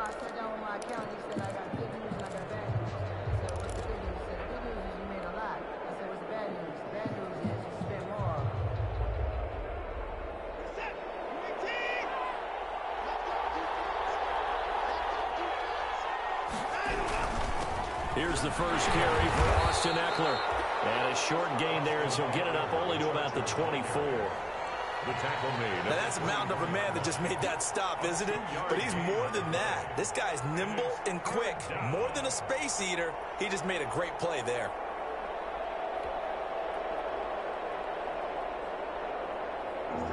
I sat down with my accountant. He said, I got good news and I got bad news. I said, what's the good news? He said, the good news is you made a lot. I said, what's the bad news? The bad news is you spent more. Here's the first carry for Austin Ekeler. And a short gain there as he'll get it up only to about the 24. The tackle made. Now that's a mountain of a man that just made that stop, isn't it? But he's more than that. This guy's nimble and quick. More than a space eater. He just made a great play there.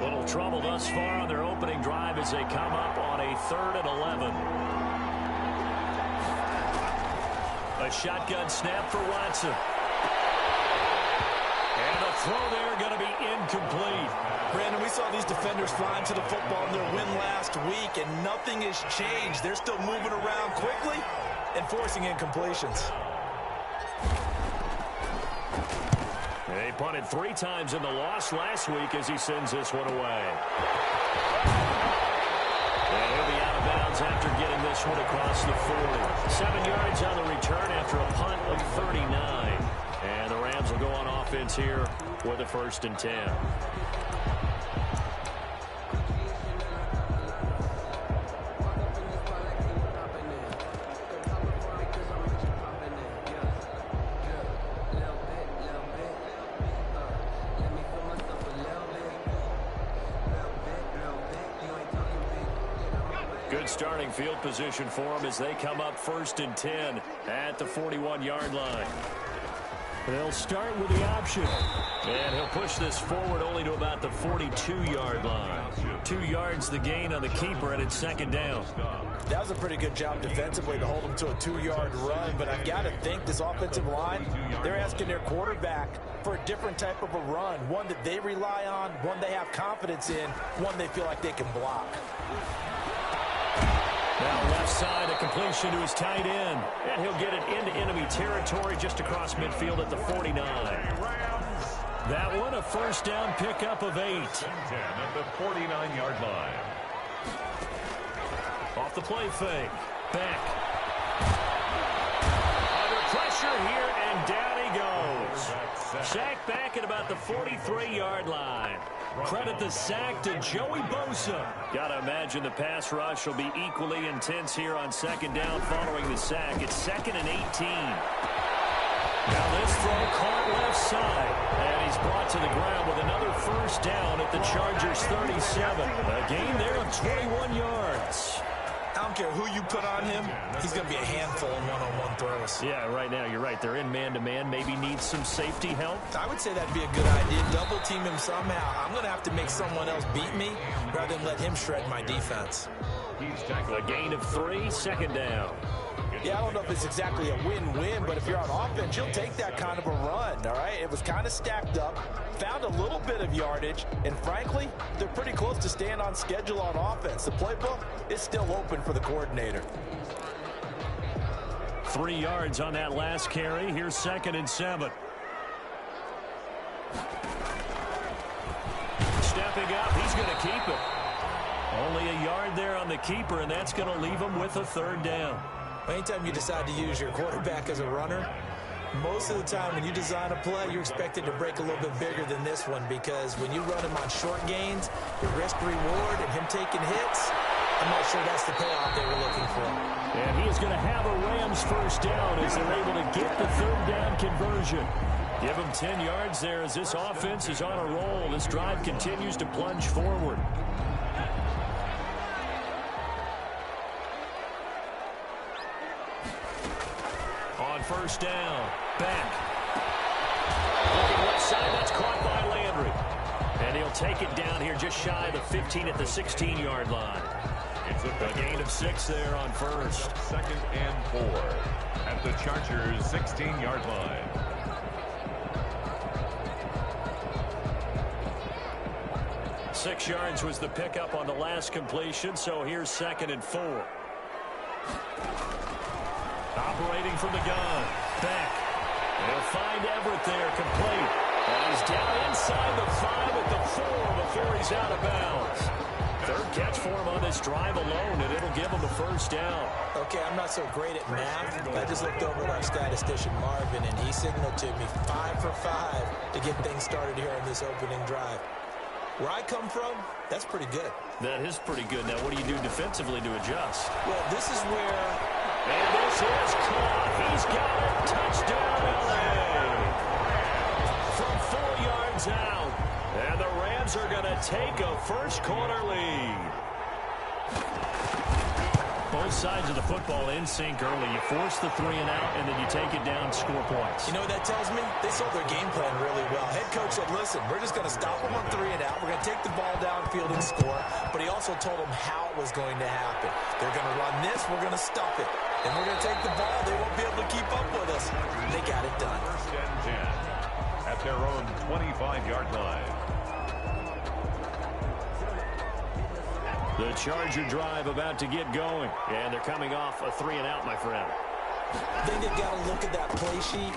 Little trouble thus far on their opening drive as they come up on a 3rd and 11. A shotgun snap for Watson. And the throw there going to be incomplete. Brandon, we saw these defenders flying to the football in their win last week, and nothing has changed. They're still moving around quickly and forcing incompletions. They punted 3 times in the loss last week as he sends this one away. And he'll be out of bounds after getting this one across the 40. 7 yards on the return after a punt of 39. And the Rams will go on offense here with a 1st and 10. Good starting field position for them as they come up 1st and 10 at the 41-yard line. They'll start with the option. And he'll push this forward only to about the 42-yard line. 2 yards the gain on the keeper, and it's 2nd down. That was a pretty good job defensively to hold him to a 2-yard run, but I've got to think this offensive line, they're asking their quarterback for a different type of a run, one that they rely on, one they have confidence in, one they feel like they can block. Now left side, a completion to his tight end. And he'll get it into enemy territory just across midfield at the 49. That one a 1st down pickup of 8. 10 at the 49-yard line. Off the play fake. Back. Under pressure here, and down he goes. Sacked back at about the 43-yard line. Credit the sack to Joey Bosa. Got to imagine the pass rush will be equally intense here on 2nd down following the sack. It's 2nd and 18. Now this throw caught left side. And he's brought to the ground with another 1st down at the Chargers 37. A gain there of 21 yards. I don't care who you put on him, he's going to be a handful in one-on-one throws. Yeah, right now, you're right. They're in man-to-man. Maybe needs some safety help. I would say that'd be a good idea. Double team him somehow. I'm going to have to make someone else beat me rather than let him shred my defense. A gain of 3, 2nd down. Yeah, I don't know if it's exactly a win-win, but if you're on offense, you'll take that kind of a run, all right? It was kind of stacked up, found a little bit of yardage, and frankly, they're pretty close to staying on schedule on offense. The playbook is still open for the coordinator. 3 yards on that last carry. Here's 2nd and 7. Stepping up, he's going to keep it. Only a yard there on the keeper, and that's going to leave him with a 3rd down. Anytime you decide to use your quarterback as a runner, most of the time when you design a play, you're expected to break a little bit bigger than this one, because when you run him on short gains, the risk-reward and him taking hits, I'm not sure that's the payoff they were looking for. And he is going to have a Rams 1st down as they're able to get the 3rd down conversion. Give him 10 yards there as this offense is on a roll. This drive continues to plunge forward. On 1st down, back. Looking left side, that's caught by Landry. And he'll take it down here just shy of the 15 at the 16-yard line. It's a gain of 6 there on 1st. 2nd and 4 at the Chargers 16-yard line. Six yards was the pickup on the last completion, so here's 2nd and 4. Operating from the gun. Back. They'll find Everett there, complete. And he's down inside the 5 at the 4 before he's out of bounds. Third catch for him on this drive alone, and it'll give him the first down. Okay, I'm not so great at math, but I just looked over at our statistician, Marvin, and he signaled to me 5 for 5 to get things started here on this opening drive. Where I come from, that's pretty good. That is pretty good. Now, what do you do defensively to adjust? Well, this is where... And this is caught. He's got it. Touchdown, L.A. From 4 yards out. And the Rams are going to take a first-quarter lead. Both sides of the football in sync early. You force the 3 and out, and then you take it down, score points. You know what that tells me? They sold their game plan really well. Head coach said, listen, we're just going to stop them on 3 and out. We're going to take the ball downfield and score. But he also told them how it was going to happen. They're going to run this. We're going to stop it. And we're going to take the ball. They won't be able to keep up with us. They got it done. First and 10 at their own 25-yard line. The Charger drive about to get going. And they're coming off a 3 and out, my friend. I think they've got to look at that play sheet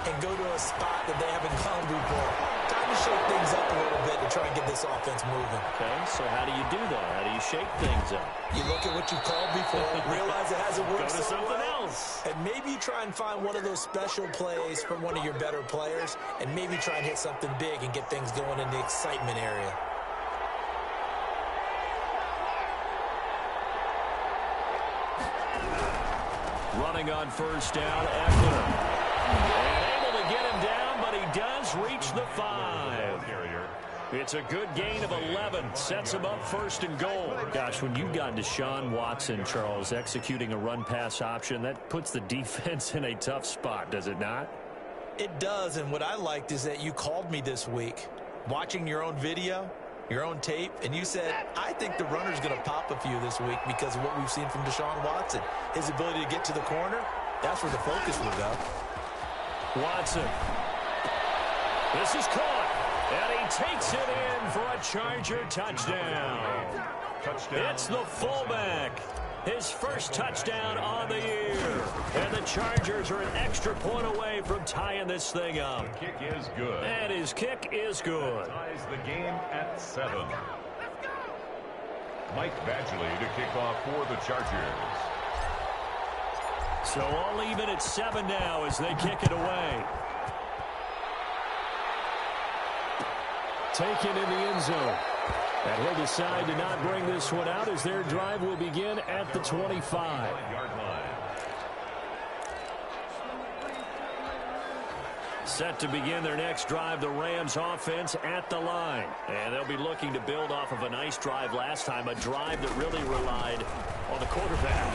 and go to a spot that they haven't gone before. Time to shake things up a little bit to try and get this offense moving. Okay, so how do you do that? How do you shake things up? You look at what you called before, realize it hasn't worked Go to so something well, else. and maybe try and find one of those special plays from one of your better players, and maybe try and hit something big and get things going in the excitement area. Running on first down, Eckler. And able to get him down, but he does reach the 5. It's a good gain of 11. Sets him up first and goal. Gosh, when you've got Deshaun Watson, Charles, executing a run-pass option, that puts the defense in a tough spot, does it not? It does, and what I liked is that you called me this week, watching your own video, your own tape, and you said, I think the runner's going to pop a few this week because of what we've seen from Deshaun Watson. His ability to get to the corner, that's where the focus will go. Watson. This is caught, and he takes it in for a Charger touchdown. It's the fullback. His first touchdown on the year. And the Chargers are an extra point away from tying this thing up. The kick is good. And his kick is good. Ties the game at 7. Mike Badgley to kick off for the Chargers. So all even at 7 now as they kick it away. Taken in the end zone. And he'll decide to not bring this one out as their drive will begin at the 25. Set to begin their next drive, the Rams offense at the line. And they'll be looking to build off of a nice drive last time, a drive that really relied on the quarterback.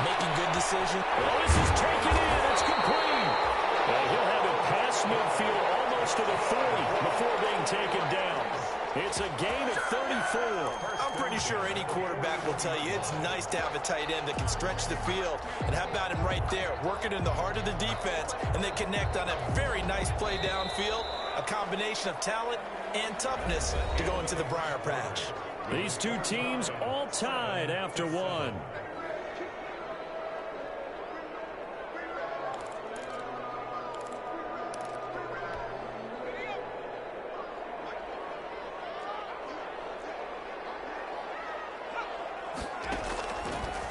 Making good decision. Oh, this is taken in. It's complete. And he'll have it past midfield almost to the 40 before being taken down. It's a gain of 34. I'm pretty sure any quarterback will tell you it's nice to have a tight end that can stretch the field. And how about him right there, working in the heart of the defense, and they connect on a very nice play downfield, a combination of talent and toughness to go into the briar patch. These two teams all tied after one.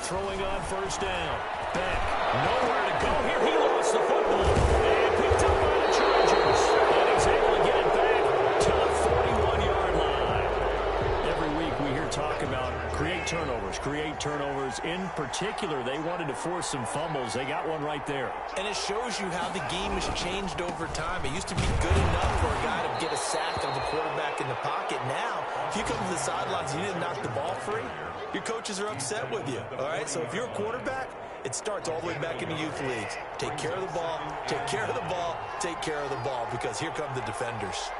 Throwing on first down. Beck, nowhere to go here. He lost the football. And picked up by the Chargers. And he's able to get it back to the 41-yard line. Every week we hear talk about create turnovers. In particular, they wanted to force some fumbles. They got one right there. And it shows you how the game has changed over time. It used to be good enough for a guy to get a sack of the quarterback in the pocket. Now, if you come to the sidelines and you didn't knock the ball free, your coaches are upset with you, all right? So if you're a quarterback, it starts all the way back in the youth leagues. Take care of the ball, take care of the ball, take care of the ball, because here come the defenders.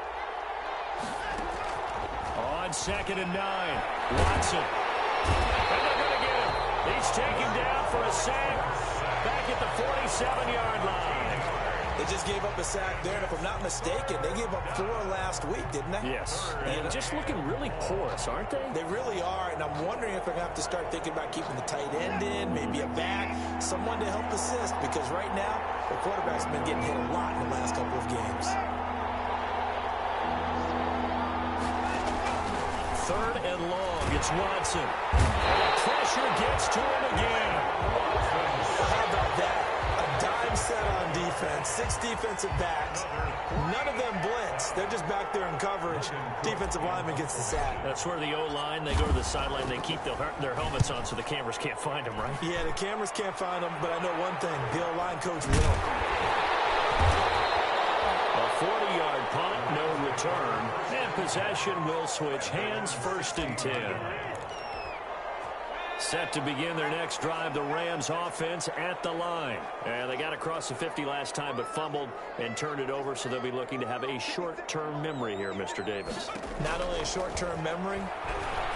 On 2nd and 9, Watson. And they're going to get him. He's taken down for a sack back at the 47-yard line. They just gave up a sack there, and if I'm not mistaken, they gave up 4 last week, didn't they? Yes. And just looking really porous, aren't they? They really are, and I'm wondering if they're going to have to start thinking about keeping the tight end in, maybe a back, someone to help assist, because right now, the quarterback's been getting hit a lot in the last couple of games. 3rd and long. It's Watson. And the pressure gets to him again. How about that? A dime set on defense, 6 defensive backs. None of them blitz. They're just back there in coverage. Defensive lineman gets the sack. That's where the O-line, they go to the sideline, they keep their helmets on so the cameras can't find them, right? Yeah, the cameras can't find them, but I know one thing. The O-line coach will. A 40-yard punt, no return, and possession will switch hands, 1st and 10. Set to begin their next drive, the Rams offense at the line. And they got across the 50 last time, but fumbled and turned it over, so they'll be looking to have a short-term memory here, Mr. Davis. Not only a short-term memory,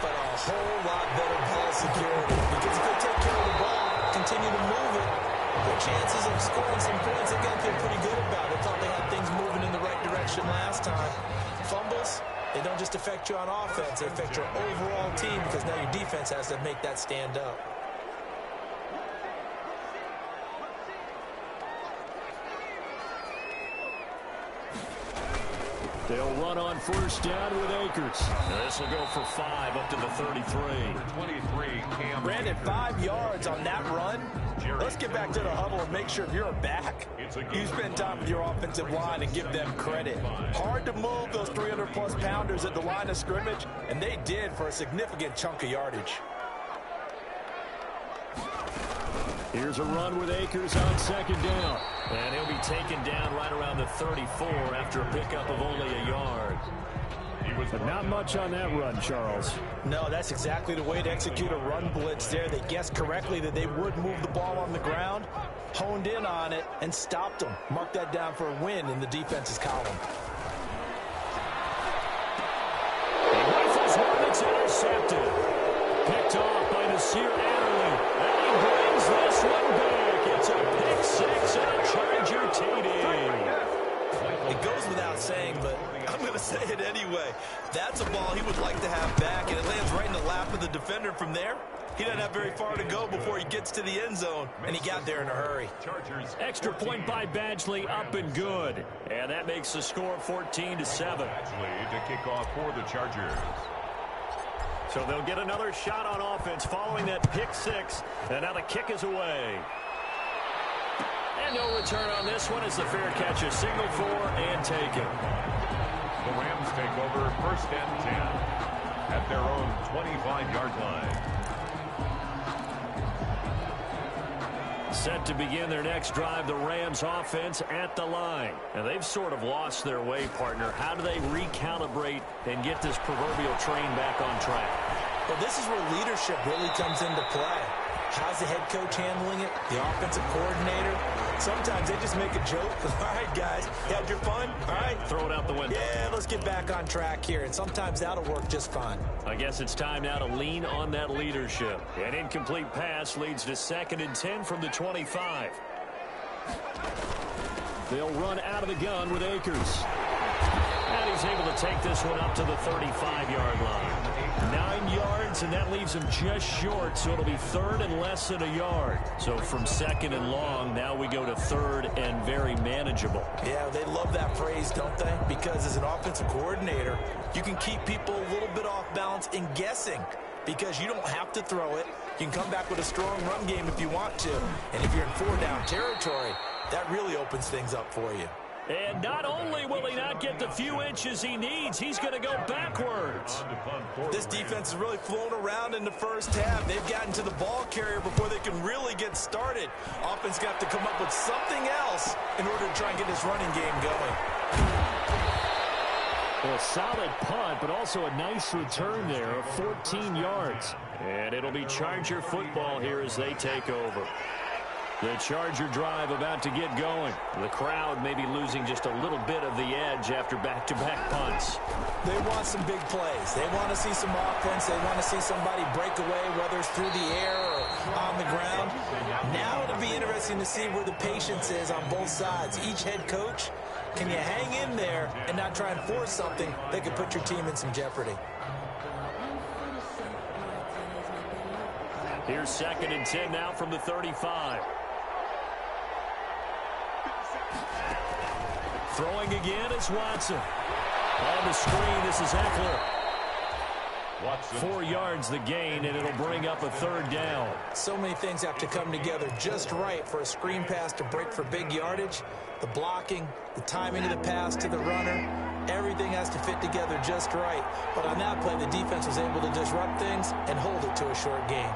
but a whole lot better ball security. Because if they take care of the ball, continue to move it, their chances of scoring some points, they're going to feel pretty good about it. They thought they had things moving in the right direction last time. Fumbles, they don't just affect you on offense, they affect your overall team because now your defense has to make that stand up. They'll run on 1st down with Akers. This will go for 5 up to the 33. 23, Cam. Brandon, 5 yards on that run. Let's get back to the huddle and make sure if you're a back, you spend time with your offensive line and give them credit. Hard to move those 300-plus pounders at the line of scrimmage, and they did for a significant chunk of yardage. Here's a run with Akers on 2nd down. And he'll be taken down right around the 34 after a pickup of only a yard. But not much on that run, Charles. No, that's exactly the way to execute a run blitz there. They guessed correctly that they would move the ball on the ground, honed in on it, and stopped them. Mark that down for a win in the defense's column. He rifles one, it's intercepted. Picked off by Nasir Adderley. And he brings this one back. It's a pick 6 and a Charger TD. It goes without saying, but I'm going to say it anyway. That's a ball he would like to have back, and it lands right in the lap of the defender from there. He doesn't have very far to go before he gets to the end zone, and he got there in a hurry. Extra point by Badgley, up and good. And that makes the score 14-7. Badgley to kick off for the Chargers. So they'll get another shot on offense following that pick 6, and now the kick is away. And no return on this one as the fair catch is signaled for and taken. The Rams take over 1st and 10 at their own 25-yard line. Set to begin their next drive, the Rams offense at the line. And they've sort of lost their way, partner. How do they recalibrate and get this proverbial train back on track? Well, this is where leadership really comes into play. How's the head coach handling it? The offensive coordinator? Sometimes they just make a joke. All right, guys, you had your fun? All right. Throw it out the window. Yeah, let's get back on track here. And sometimes that'll work just fine. I guess it's time now to lean on that leadership. An incomplete pass leads to 2nd and 10 from the 25. They'll run out of the gun with Akers. And he's able to take this one up to the 35-yard line. 9 yards, and that leaves him just short, so it'll be 3rd and less than a yard. So from 2nd and long, now we go to 3rd and very manageable. Yeah, they love that phrase, don't they? Because as an offensive coordinator, you can keep people a little bit off balance in guessing because you don't have to throw it. You can come back with a strong run game if you want to. And if you're in 4-down territory, that really opens things up for you. And not only will he not get the few inches he needs, he's going to go backwards. This defense has really flown around in the first half. They've gotten to the ball carrier before they can really get started. Offense got to come up with something else in order to try and get this running game going. A solid punt, but also a nice return there of 14 yards. And it'll be Charger football here as they take over. The Charger drive about to get going. The crowd may be losing just a little bit of the edge after back-to-back punts. They want some big plays. They want to see some offense. They want to see somebody break away, whether it's through the air or on the ground. Now it'll be interesting to see where the patience is on both sides. Each head coach, can you hang in there and not try and force something that could put your team in some jeopardy? Here's 2nd and 10 now from the 35. Throwing again is Watson. On the screen, this is Eckler. 4 yards the gain, and it'll bring up a 3rd down. So many things have to come together just right for a screen pass to break for big yardage. The blocking, the timing of the pass to the runner, everything has to fit together just right. But on that play, the defense was able to disrupt things and hold it to a short gain.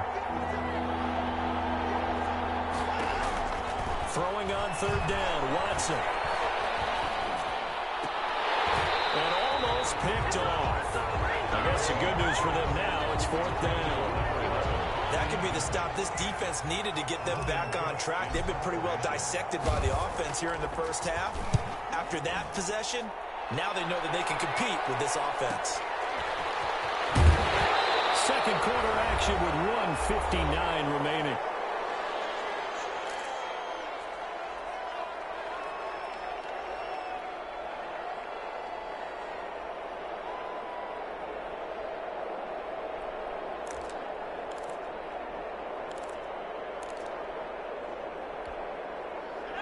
Throwing on 3rd down, Watson. And almost picked off. I guess the good news for them now, it's 4th down. That could be the stop this defense needed to get them back on track. They've been pretty well dissected by the offense here in the first half. After that possession, now they know that they can compete with this offense. Second quarter action with 1:59 remaining.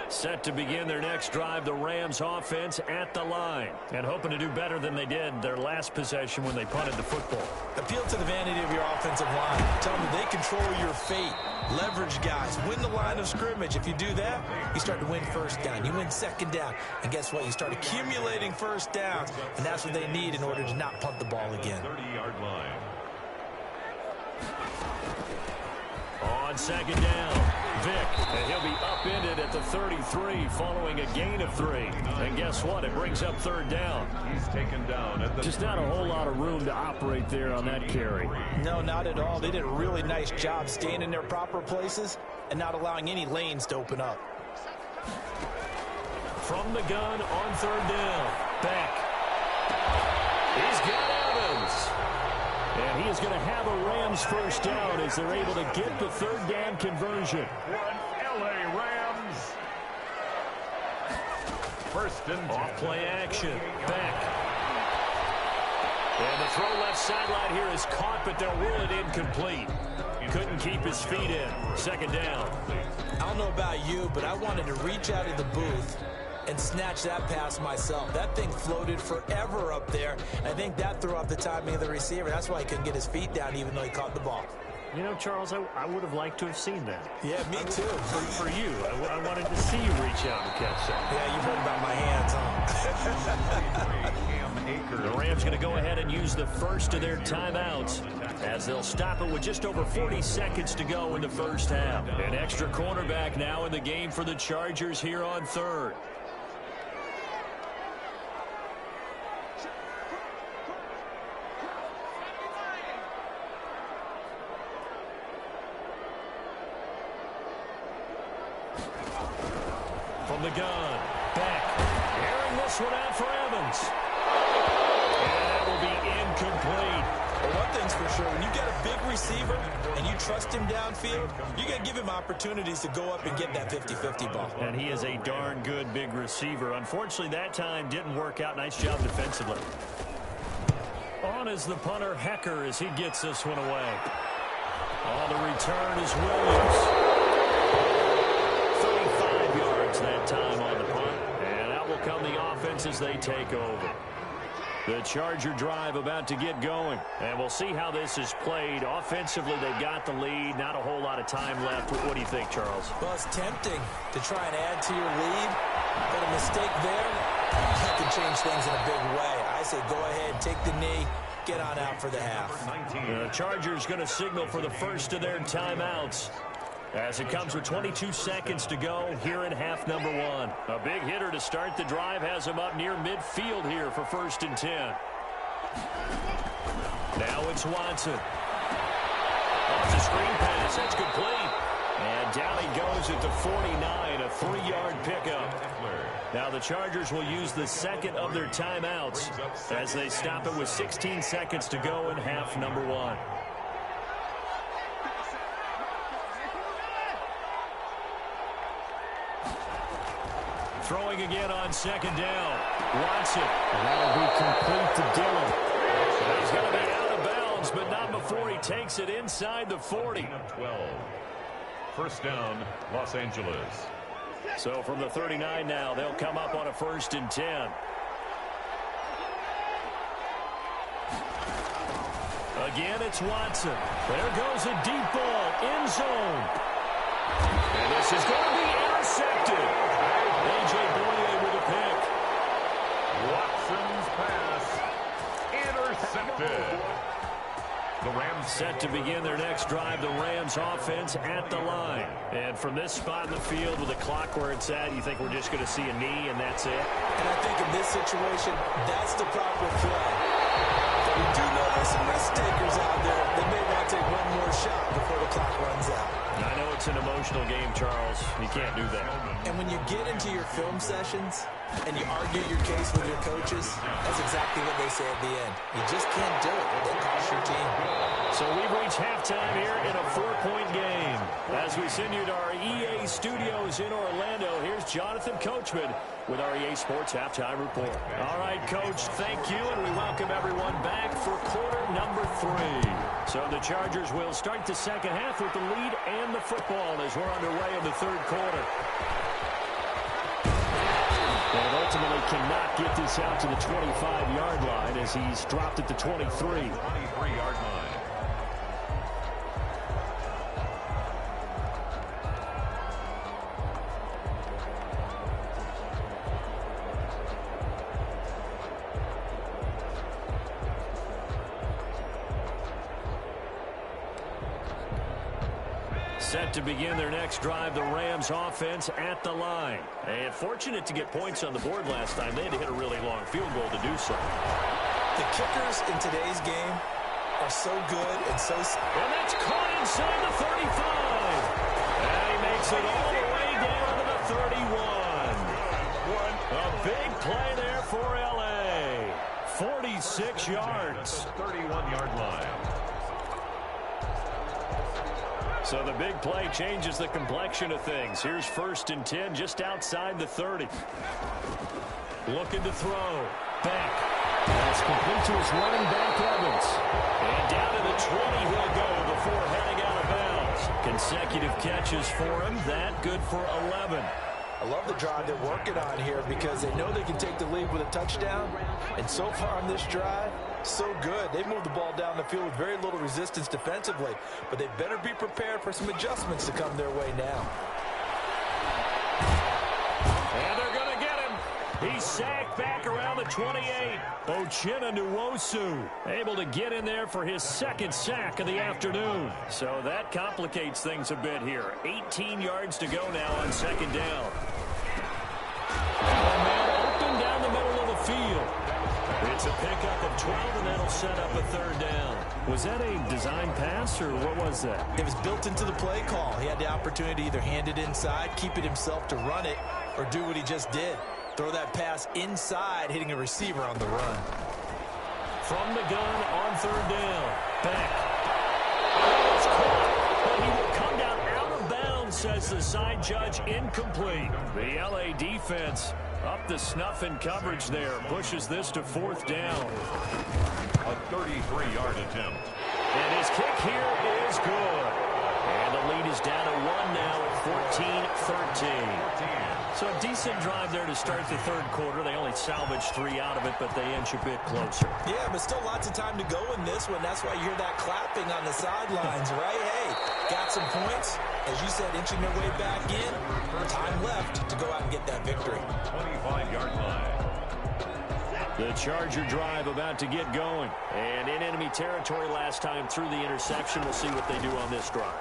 Set to begin their next drive, the Rams offense at the line. And hoping to do better than they did their last possession when they punted the football. Appeal to the vanity of your offensive line. Tell them they control your fate. Leverage guys. Win the line of scrimmage. If you do that, you start to win 1st down. You win 2nd down. And guess what? You start accumulating 1st downs. And that's what they need in order to not punt the ball again. 30-yard line. On 2nd down, Vick, and he'll be upended at the 33 following a gain of 3. And guess what? It brings up 3rd down. He's taken down at the... Just not a whole lot of room to operate there on that carry. No, not at all. They did a really nice job staying in their proper places and not allowing any lanes to open up. From the gun on 3rd down, Beck. He's got Evans. And he is going to have a Rams 1st down as they're able to get the 3rd down conversion. LA Rams. 1st and 10. Off play action. Beck. And the throw left sideline here is caught, but they'll rule it incomplete. Couldn't keep his feet in. 2nd down. I don't know about you, but I wanted to reach out of the booth and snatch that pass myself. That thing floated forever up there. I think that threw off the timing of the receiver. That's why he couldn't get his feet down even though he caught the ball. You know, Charles, I would have liked to have seen that. Yeah, me too. For you, I wanted to see you reach out and catch that. Yeah, you've heard about my hands, huh? The Rams going to go ahead and use the first of their timeouts as they'll stop it with just over 40 seconds to go in the first half. An extra cornerback now in the game for the Chargers here on 3rd. From the gun, Beck, airing this one out for Evans. And that will be incomplete. Well, one thing's for sure, when you get a big receiver and you trust him downfield, you got to give him opportunities to go up and get that 50-50 ball. And he is a darn good big receiver. Unfortunately, that time didn't work out. Nice job defensively. On is the punter, Hecker, as he gets this one away. On the return is Williams. 35 yards that time on the punt. And out will come the offense as they take over. The Charger drive about to get going. And we'll see how this is played. Offensively, they've got the lead. Not a whole lot of time left. What do you think, Charles? Well, it's tempting to try and add to your lead. But a mistake there, that can change things in a big way. I say go ahead, take the knee, get on out for the half. The Chargers going to signal for the first of their timeouts as it comes with 22 seconds to go here in half number 1. A big hitter to start the drive has him up near midfield here for 1st and 10. Now it's Watson. Off the screen pass. That's complete. And down he goes at the 49, a 3-yard pickup. Now the Chargers will use the second of their timeouts as they stop it with 16 seconds to go in half number 1. Throwing again on 2nd down. Watson. And that'll be complete to Dillon. He's going to be out of bounds, but not before he takes it inside the 40. 12. 1st down, Los Angeles. So from the 39 now, they'll come up on a 1st and 10. Again, it's Watson. There goes a deep ball, end zone. And this is going to be intercepted. A.J. Bouye with a pick. Watson's pass intercepted. The Rams set to begin their next drive. The Rams offense at the line. And from this spot in the field with the clock where it's at, you think we're just going to see a knee and that's it? And I think in this situation, that's the proper play. But we do know there's some risk takers out there. They may want to take one more shot before the clock runs out. I know it's an emotional game, Charles. You can't do that. And when you get into your film sessions and you argue your case with your coaches, that's exactly what they say at the end. You just can't do it. They cost your team. So we've reached halftime here in a 4-point game. As we send you to our EA studios in Orlando, here's Jonathan Coachman with our EA Sports Halftime Report. All right, Coach, thank you, and we welcome everyone back for quarter number 3. So the Chargers will start the second half with the lead and the football as we're underway in the third quarter. And ultimately cannot get this out to the 25-yard line as he's dropped at the 23. 23-yard line. Set to begin their next drive, the Rams offense at the line. And fortunate to get points on the board last time. They had to hit a really long field goal to do so. The kickers in today's game are so good and so... And that's caught inside the 35. And he makes it all the way down to the 31. A big play there for L.A. 46 yards. 31-yard line. So the big play changes the complexion of things. Here's 1st and 10 just outside the 30. Looking to throw. Back. That's complete to his running back, Evans. And down to the 20 he'll go before heading out of bounds. Consecutive catches for him. That good for 11. I love the drive they're working on here because they know they can take the lead with a touchdown. And so far on this drive, so good. They moved the ball down the field with very little resistance defensively. But they better be prepared for some adjustments to come their way now. And they're going to get him. He's sacked back around the 28. Uchenna Nwosu able to get in there for his 2nd sack of the afternoon. So that complicates things a bit here. 18 yards to go now on 2nd down. And man open down the middle of the field. It's a pickup of 12, and that'll set up a 3rd down. Was that a design pass, or what was that? It was built into the play call. He had the opportunity to either hand it inside, keep it himself to run it, or do what he just did. Throw that pass inside, hitting a receiver on the run. From the gun on 3rd down. Back. Oh, it's caught, but he will come down out of bounds, says the side judge. Incomplete. The L.A. defense up the snuff in coverage there. Pushes this to 4th down. A 33-yard attempt. And his kick here is good. And the lead is down to 1 now at 14-13. So a decent drive there to start the 3rd quarter. They only salvaged 3 out of it, but they inch a bit closer. Yeah, but still lots of time to go in this one. That's why you hear that clapping on the sidelines, right? Hey, got some points. As you said, inching their way back in. Time left to go out and get that victory. 25-yard line. The Charger drive about to get going. And in enemy territory last time through the interception. We'll see what they do on this drive.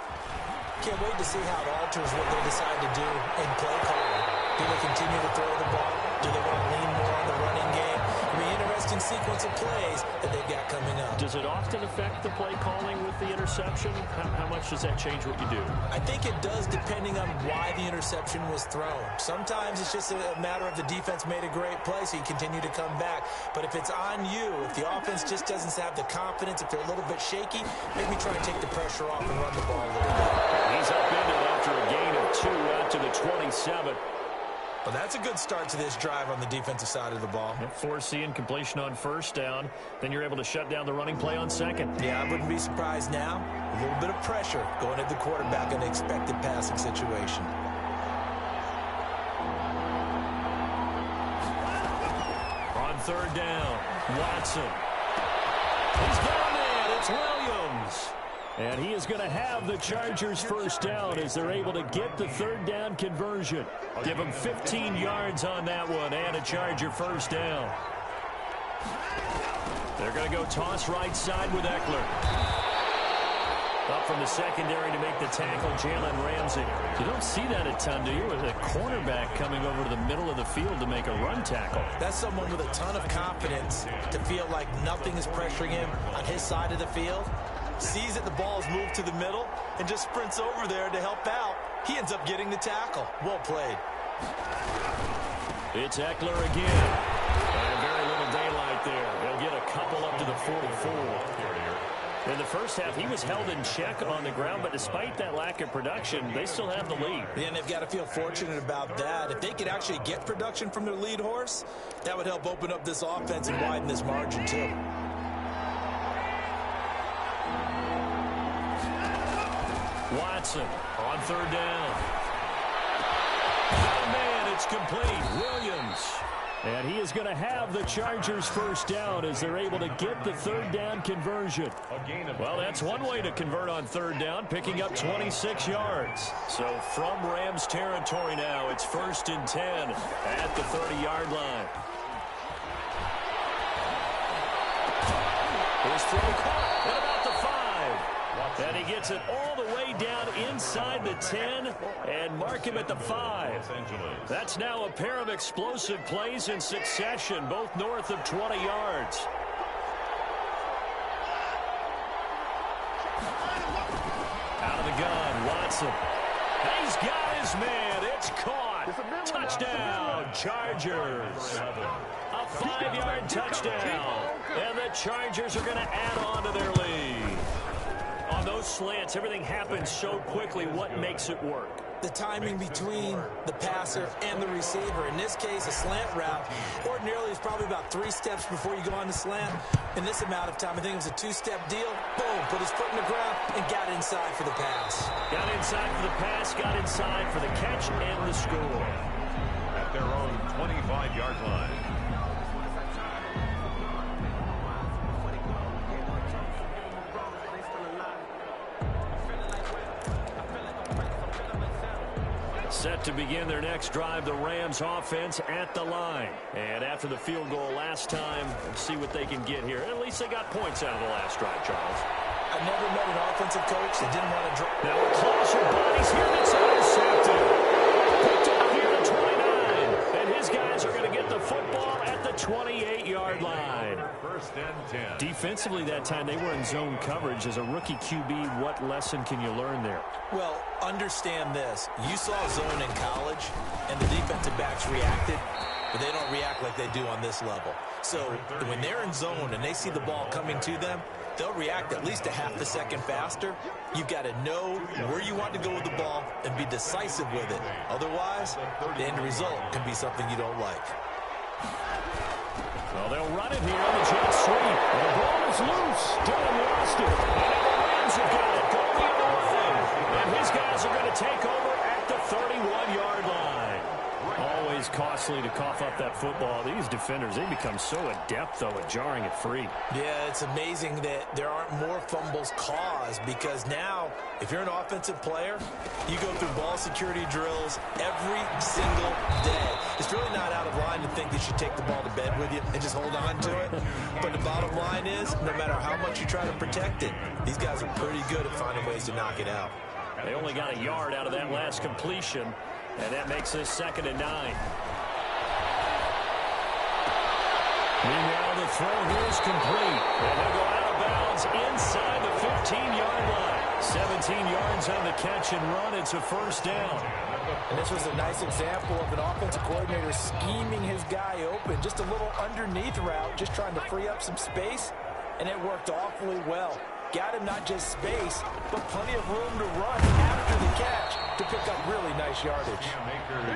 Can't wait to see how it alters what they decide to do in play calling. Do they continue to throw the ball? Do they want to lean more on the running game? I mean, interesting sequence of plays that they've got coming up. Does it often affect the play calling with the interception? How much does that change what you do? I think it does depending on why the interception was thrown. Sometimes it's just a matter of the defense made a great play, so you continue to come back. But if it's on you, if the offense just doesn't have the confidence, if they're a little bit shaky, maybe try and take the pressure off and run the ball a little bit. He's upended after a gain of 2 out to the 27. Well, that's a good start to this drive on the defensive side of the ball. Forcing completion on 1st down. Then you're able to shut down the running play on 2nd. Yeah, I wouldn't be surprised now. A little bit of pressure going at the quarterback in an expected passing situation. On 3rd down, Watson. He's got a man. It's Williams. is. And he is going to have the Chargers first down as they're able to get the third down conversion. Give him 15 yards on that one and a Charger first down. They're going to go toss right side with Eckler. Up from the secondary to make the tackle, Jalen Ramsey. You don't see that a ton, do you? With a cornerback coming over to the middle of the field to make a run tackle. That's someone with a ton of confidence to feel like nothing is pressuring him on his side of the field. Sees that the ball is moved to the middle and just sprints over there to help out. He ends up getting the tackle. Well played. It's Eckler again. And very little daylight there. They'll get a couple up to the 44. In the first half, he was held in check on the ground, but despite that lack of production, they still have the lead. And they've got to feel fortunate about that. If they could actually get production from their lead horse, that would help open up this offense and widen this margin too. Watson on third down. Oh, man, it's complete. Williams. And he is going to have the Chargers first down as they're able to get the third down conversion. Well, that's one way to convert on third down, picking up 26 yards. So from Rams territory now, it's 1st and 10 at the 30-yard line. His throw caught at about the 5. And he gets it all the way down inside the 10 and mark him at the 5. That's now a pair of explosive plays in succession, both north of 20 yards. Out of the gun, Watson. He's got his man. It's caught. Touchdown, Chargers. A 5-yard touchdown. And the Chargers are going to add on to their lead. On those slants, everything happens so quickly. What makes it work? The timing between the passer and the receiver. In this case, a slant route ordinarily is probably about 3 steps before you go on the slant. In this amount of time, I think it was a 2-step deal. Boom, put his foot in the ground and got inside for the pass. Got inside for the pass, got inside for the catch and the score. At their own 25-yard line. Set to begin their next drive, the Rams offense at the line. And after the field goal last time, let's see what they can get here. At least they got points out of the last drive, Charles. I've never met an offensive coach that didn't want to drop. Now a closer bodies here that's intercepted. Picked off here at 29. And his guys are going to get the football at the 28-yard line. 1st and 10. Defensively that time, they were in zone coverage. As a rookie QB, what lesson can you learn there? Well, understand this. You saw zone in college, and the defensive backs reacted, but they don't react like they do on this level. So when they're in zone and they see the ball coming to them, they'll react at least a half a second faster. You've got to know where you want to go with the ball and be decisive with it. Otherwise, the end result can be something you don't like. Well, they'll run it here on the jet sweep. The ball is loose. Dillon lost it. And the Rams have got it going the other way. And his guys are going to take over at the 31-yard line. Always costly to cough up that football. These defenders, they become so adept, though, at jarring it free. Yeah, it's amazing that there aren't more fumbles caused because now, if you're an offensive player, you go through ball security drills every single day. It's really not out of line to think that you take the ball to bed with you and just hold on to it. But the bottom line is, no matter how much you try to protect it, these guys are pretty good at finding ways to knock it out. They only got a yard out of that last completion, and that makes this 2nd and 9. Meanwhile, the throw here is complete. And they'll go out of bounds inside the 15-yard line. 17 yards on the catch and run. It's a first down. And this was a nice example of an offensive coordinator scheming his guy open. Just a little underneath route, just trying to free up some space, and it worked awfully well. Got him not just space, but plenty of room to run after the catch to pick up really nice yardage.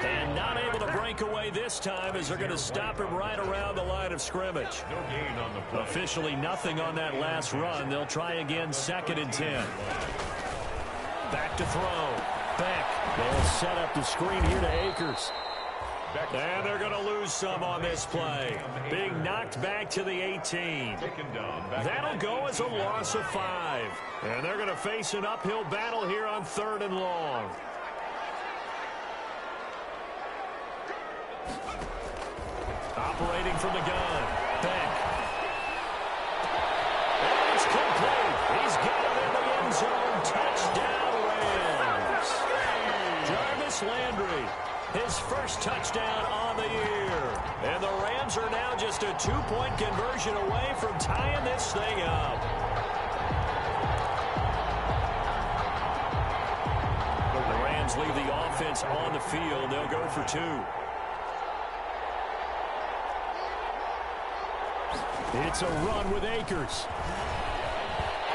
And not able to break away this time as they're going to stop him right around the line of scrimmage. No gain on the play. Officially nothing on that last run. They'll try again 2nd and 10. Back to throw. Beck. They'll set up the screen here to Akers. And they're going to lose some on this play. Being knocked back to the 18. That'll go as a loss of 5. And they're going to face an uphill battle here on 3rd and long. Operating from the gun. Beck. And it's complete. He's got it in the end zone. Touchdown, Rams. Jarvis Landry, his first touchdown on the year. And the Rams are now just a 2-point conversion away from tying this thing up. The Rams leave the offense on the field. They'll go for 2. It's a run with Akers.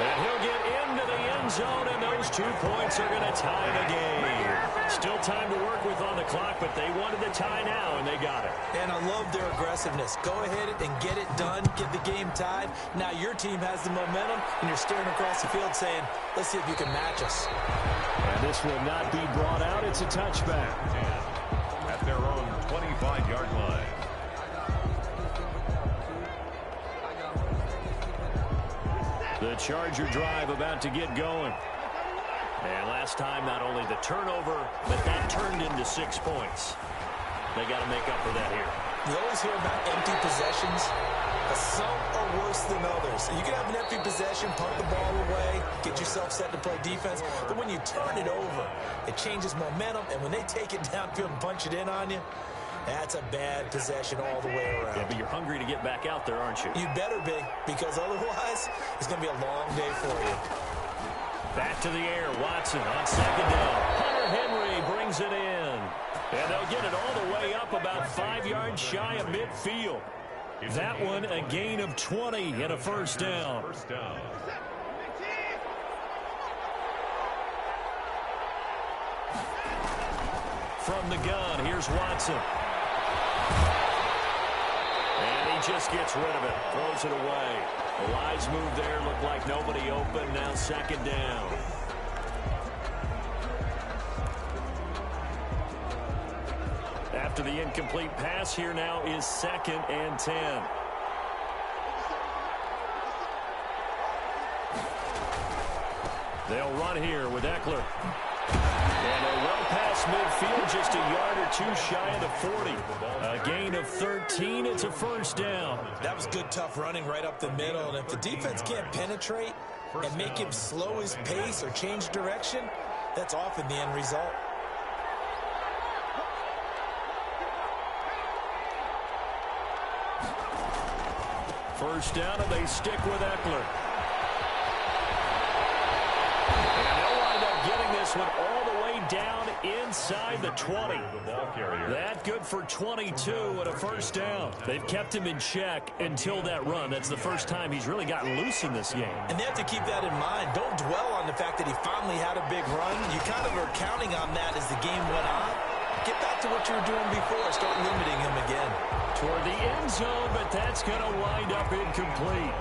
And he'll get into the end zone, and those 2 points are going to tie the game. Still time to work with on the clock, but they wanted the tie now, and they got it. And I love their aggressiveness. Go ahead and get it done, get the game tied. Now your team has the momentum, and you're staring across the field saying, let's see if you can match us. And this will not be brought out. It's a touchback. At their own 25-yard line. The Charger drive about to get going. And last time, not only the turnover, but that turned into 6 points. They got to make up for that here. You always hear about empty possessions, but some are worse than others. You can have an empty possession, punt the ball away, get yourself set to play defense, but when you turn it over, it changes momentum, and when they take it downfield and punch it in on you, that's a bad possession all the way around. Yeah, but you're hungry to get back out there, aren't you? You better be, because otherwise, it's going to be a long day for you. Back to the air, Watson on 2nd down. Hunter Henry brings it in. And they'll get it all the way up about 5 yards shy of midfield. That one a gain of 20 and a first down. From the gun, here's Watson. And he just gets rid of it, throws it away. A wise move there, looked like nobody open, now 2nd down. After the incomplete pass, here now is 2nd and 10. They'll run here with Eckler. And a well past midfield, just a yard or 2 shy of the 40. A gain of 13, it's a first down. That was good, tough running right up the middle. And if the defense can't penetrate and make him slow his pace or change direction, that's often the end result. First down, and they stick with Eckler. Getting this one all the way down inside the 20. That good for 22 and a first down. They've kept him in check until that run. That's the first time he's really gotten loose in this game. And they have to keep that in mind. Don't dwell on the fact that he finally had a big run. You kind of are counting on that as the game went on. Get back to what you were doing before. Start limiting him again. Toward the end zone, but that's going to wind up incomplete.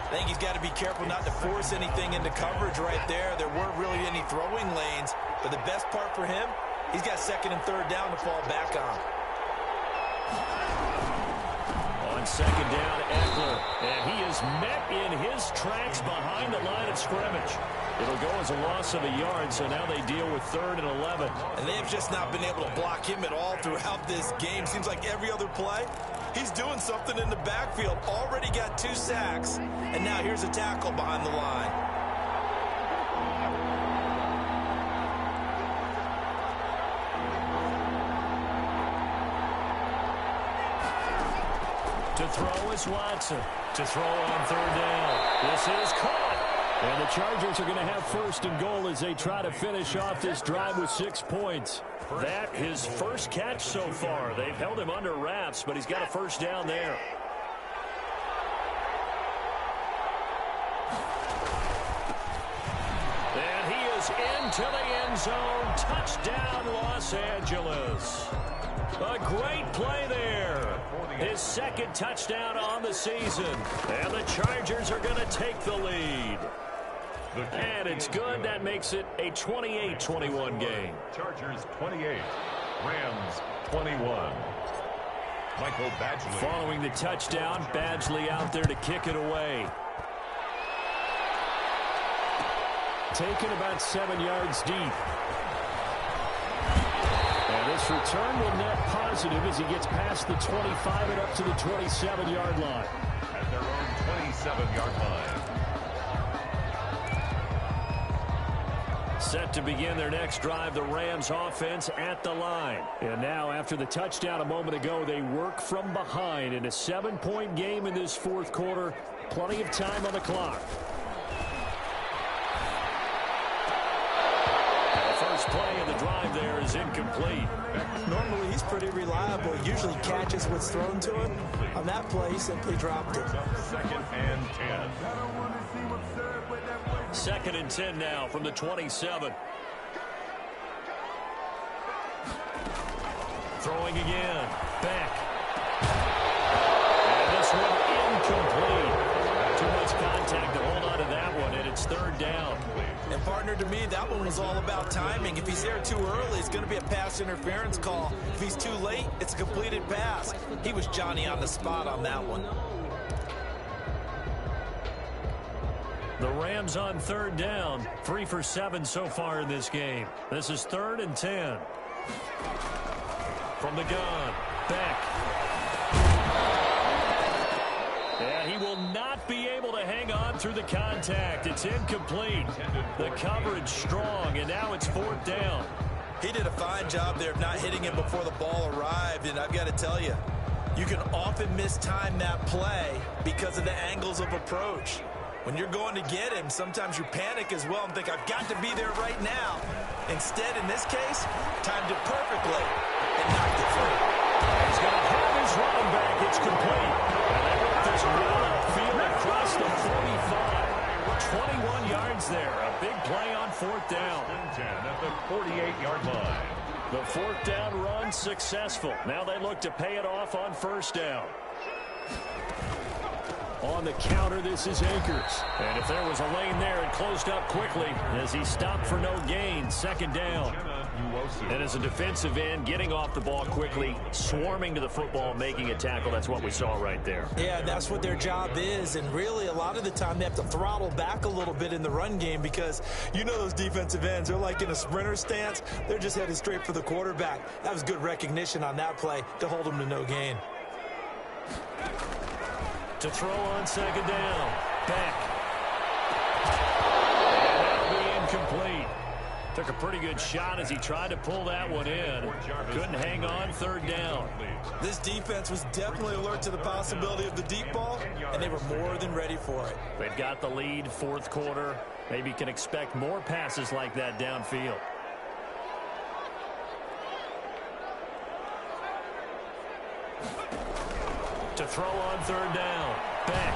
I think he's got to be careful not to force anything into coverage right there. There weren't really any throwing lanes, but the best part for him, he's got 2nd and 3rd down to fall back on. On 2nd down, Eckler, and he is met in his tracks behind the line of scrimmage. It'll go as a loss of a yard, so now they deal with 3rd and 11. And they have just not been able to block him at all throughout this game. Seems like every other play, he's doing something in the backfield. Already got 2 sacks, and now here's a tackle behind the line. To throw is Watson. To throw on 3rd down. This is caught. And the Chargers are going to have 1st and goal as they try to finish off this drive with 6 points. That his first catch so far. They've held him under wraps, but he's got a first down there. And he is into the end zone. Touchdown, Los Angeles. A great play there. His 2nd touchdown on the season. And the Chargers are going to take the lead. And it's good. That makes it a 28-21 game. Chargers 28. Rams 21. Michael Badgley. Following the touchdown, Badgley out there to kick it away. Taken about 7 yards deep. And this return will net positive as he gets past the 25 and up to the 27-yard line. At their own 27-yard line. Set to begin their next drive, the Rams offense at the line. And now after the touchdown a moment ago, they work from behind in a 7-point game in this fourth quarter. Plenty of time on the clock. The first play of the drive there is incomplete. Normally he's pretty reliable. Usually catches what's thrown to him. On that play, he simply dropped it. 2nd and 10. 2nd and 10 now from the 27. Throwing again. Back. And this one incomplete. Too much contact to hold on to that one, and it's 3rd down. And partner, to me, that one was all about timing. If he's there too early, it's going to be a pass interference call. If he's too late, it's a completed pass. He was Johnny on the spot on that one. The Rams on 3rd down. 3 for 7 so far in this game. This is 3rd and 10. From the gun. Back. And he will not be able to hang on through the contact. It's incomplete. The coverage strong, and now it's 4th down. He did a fine job there of not hitting him before the ball arrived, and I've got to tell you, you can often mistime that play because of the angles of approach. When you're going to get him, sometimes you panic as well and think, I've got to be there right now. Instead, in this case, timed it perfectly and knocked it free. He's going to have his running back. It's complete. And they work this well upfield across the 45. 21 yards there. A big play on 4th down. 10 at the 48-yard line. The 4th down run successful. Now they look to pay it off on 1st down. On the counter, this is Akers. And if there was a lane there, it closed up quickly as he stopped for no gain. 2nd down. And as a defensive end, getting off the ball quickly, swarming to the football, making a tackle. That's what we saw right there. Yeah, that's what their job is. And really, a lot of the time, they have to throttle back a little bit in the run game because you know those defensive ends, they're like in a sprinter stance. They're just headed straight for the quarterback. That was good recognition on that play to hold them to no gain. To throw on 2nd down. Back. And that'll be incomplete. Took a pretty good shot as he tried to pull that one in. Couldn't hang on. 3rd down. This defense was definitely alert to the possibility of the deep ball, and they were more than ready for it. They've got the lead, 4th quarter. Maybe can expect more passes like that downfield. To throw on 3rd down. Back.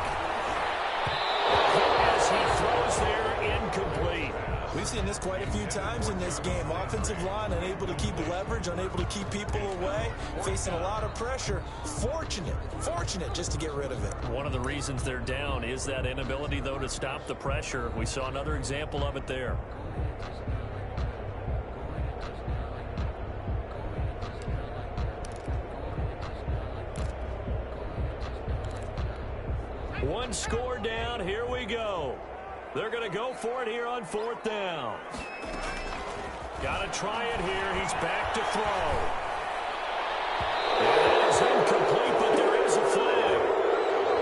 As he throws there, incomplete. We've seen this quite a few times in this game. Offensive line unable to keep leverage, unable to keep people away, facing a lot of pressure. Fortunate just to get rid of it. One of the reasons they're down is that inability, though, to stop the pressure. We saw another example of it there. One score down. Here we go. They're going to go for it here on 4th down. Got to try it here. He's back to throw. It is incomplete, but there is a flag.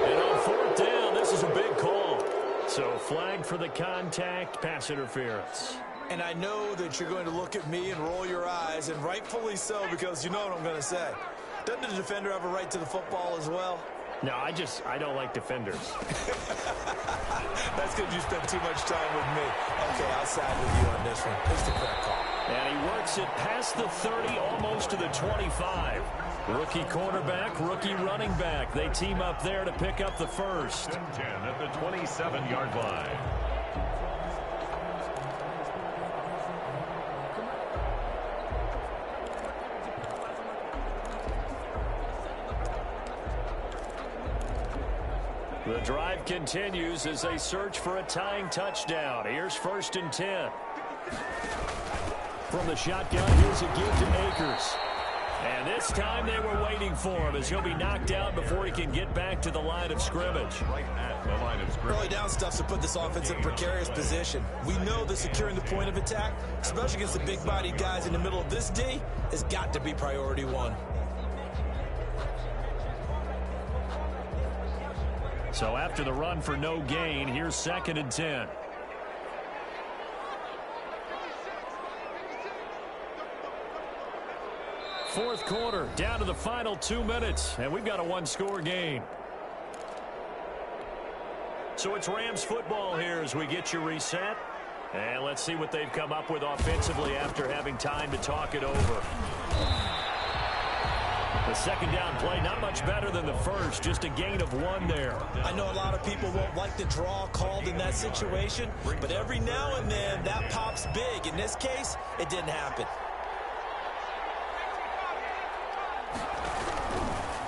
And on 4th down, this is a big call. So flag for the contact, pass interference. And I know that you're going to look at me and roll your eyes, and rightfully so, because you know what I'm going to say. Doesn't the defender have a right to the football as well? No, I don't like defenders. That's because you spend too much time with me. Okay, I'll side with you on this one. It's the correct call. And he works it past the 30, almost to the 25. Rookie quarterback, rookie running back. They team up there to pick up the first. 10 at the 27-yard line. The drive continues as they search for a tying touchdown. Here's 1st and 10. From the shotgun, here's a give to Akers. And this time they were waiting for him as he'll be knocked out before he can get back to the line of scrimmage. Right at the line of scrimmage. Early down stuff to put this offense in a precarious position. We know that securing the point of attack, especially against the big-bodied guys in the middle of this D, has got to be priority one. So after the run for no gain, here's 2nd and 10. Fourth quarter, down to the final 2 minutes, and we've got a one-score game. So it's Rams football here as we get you reset. And let's see what they've come up with offensively after having time to talk it over. The second down play, not much better than the first, just a gain of 1 there. I know a lot of people won't like the draw called in that situation, but every now and then that pops big. In this case, it didn't happen.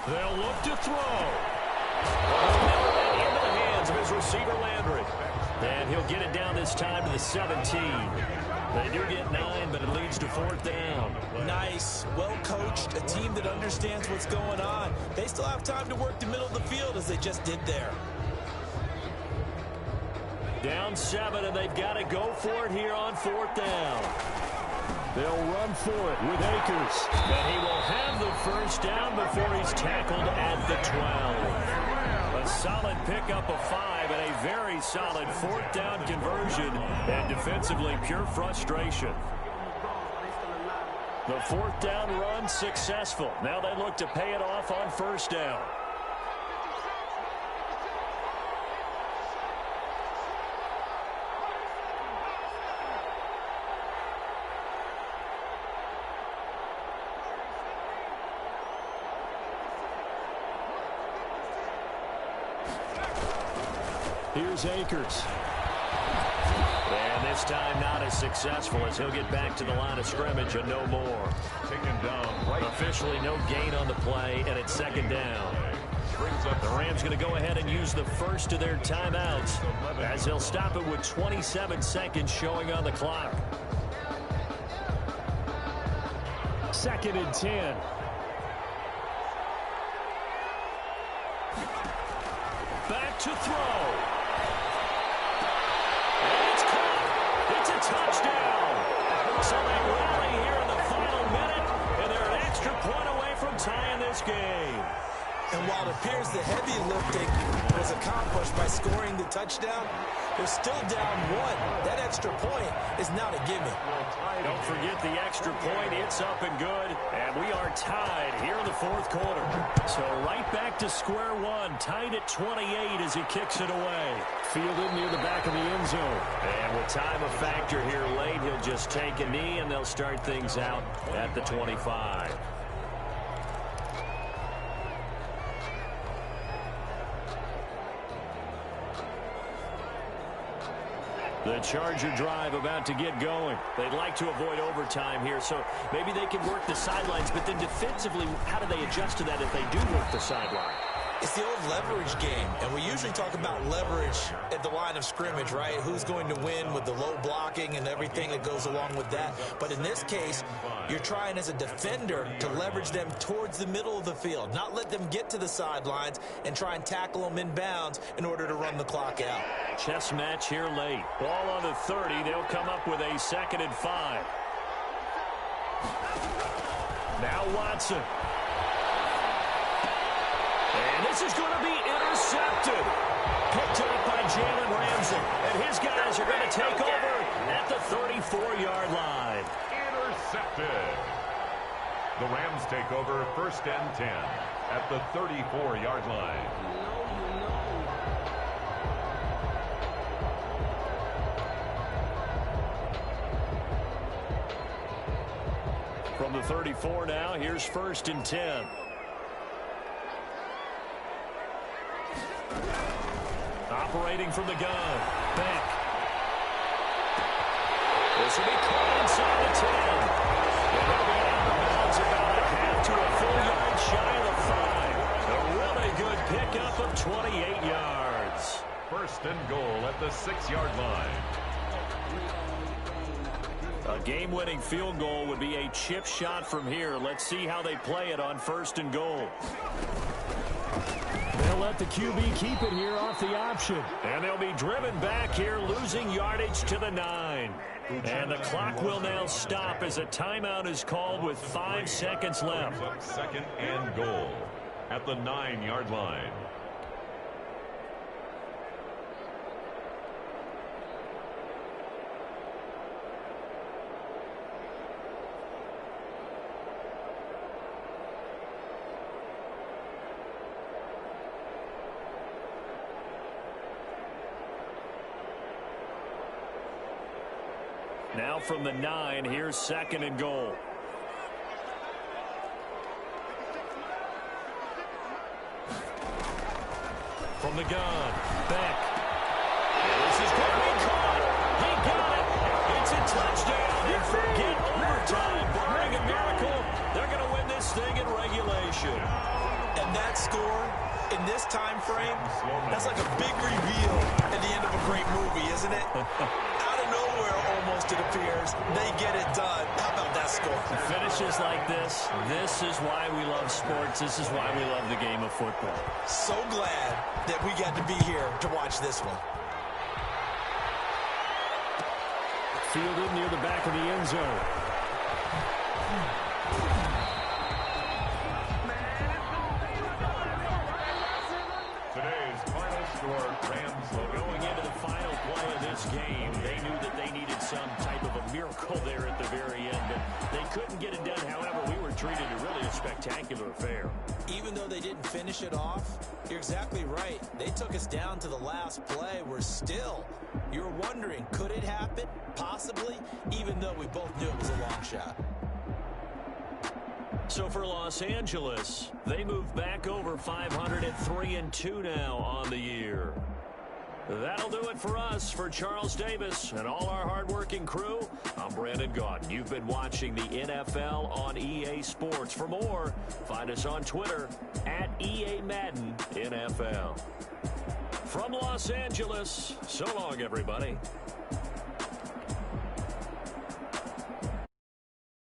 They'll look to throw. Into the hands of his receiver, Landry. And he'll get it down this time to the 17. They do get 9, but it leads to 4th down. Nice, well-coached, a team that understands what's going on. They still have time to work the middle of the field as they just did there. Down 7, and they've got to go for it here on 4th down. They'll run for it with Akers. And he will have the first down before he's tackled at the 12. A solid pickup of 5 and a very solid 4th down conversion. And defensively, pure frustration. The 4th down run successful. Now they look to pay it off on 1st down. Here's Akers. And this time not as successful as he'll get back to the line of scrimmage and no more. Taken down right. Officially no gain on the play, and it's 2nd down. The Rams going to go ahead and use the first of their timeouts as they'll stop it with 27 seconds showing on the clock. 2nd and 10. Back to throw. It's a touchdown. So they rally here in the final minute, and they're an extra point away from tying this game. And while it appears the heavy lifting was accomplished by scoring the touchdown, they're still down 1. That extra point is not a gimme. Don't forget the extra point. It's up and good. And we are tied here in the 4th quarter. So right back to square one, tied at 28 as he kicks it away. Fielded near the back of the end zone. And with time a factor here late, he'll just take a knee, and they'll start things out at the 25. The Charger drive about to get going. They'd like to avoid overtime here, so maybe they can work the sidelines, but then defensively, how do they adjust to that if they do work the sideline? It's the old leverage game, and we usually talk about leverage at the line of scrimmage, right? Who's going to win with the low blocking and everything that goes along with that. But in this case, you're trying as a defender to leverage them towards the middle of the field, not let them get to the sidelines and try and tackle them in bounds in order to run the clock out. Chess match here late. Ball on the 30. They'll come up with a 2nd and 5. Now Watson. And this is going to be intercepted. Picked up by Jalen Ramsey. And his guys are going to take over at the 34-yard line. Intercepted. The Rams take over 1st and 10 at the 34-yard line. From the 34 now, here's 1st and 10. Operating from the gun. Beck. This will be caught inside the 10. And they'll be out of bounds about a half to a full yard shy of the 5. A really good pickup of 28 yards. 1st and goal at the 6-yard line. A game-winning field goal would be a chip shot from here. Let's see how they play it on 1st and goal. They'll let the QB keep it here off the option. And they'll be driven back here, losing yardage to the 9. And the clock will now stop as a timeout is called with 5 seconds left. 2nd and goal at the 9-yard line. Now from the 9, here's 2nd and goal. From the gun, Beck. This is going to be caught. He got it. It's a touchdown. And forget overtime. Barring a miracle, they're going to win this thing in regulation. And that score in this time frame, that's like a big reveal at the end of a great movie, isn't it? Out of nowhere, almost, it appears, they get it done. How about that score? Finishes like this is why we love sports. This is why we love the game of football. So glad that we got to be here to watch this one. Fielded near the back of the end zone. Today's final score, Rams going into the final play of this game. They knew that they needed some type of a miracle there at the very end, but they couldn't get it done. However, we were treated to really a spectacular affair. Even though they didn't finish it off, you're exactly right. They took us down to the last play. We're still, you're wondering, could it happen? Possibly, even though we both knew it was a long shot. So for Los Angeles, they move back over 500 at 3-2 now on the year. That'll do it for us. For Charles Davis and all our hardworking crew, I'm Brandon Gaudin. You've been watching the NFL on EA Sports. For more, find us on Twitter at EA Madden NFL. From Los Angeles, so long, everybody.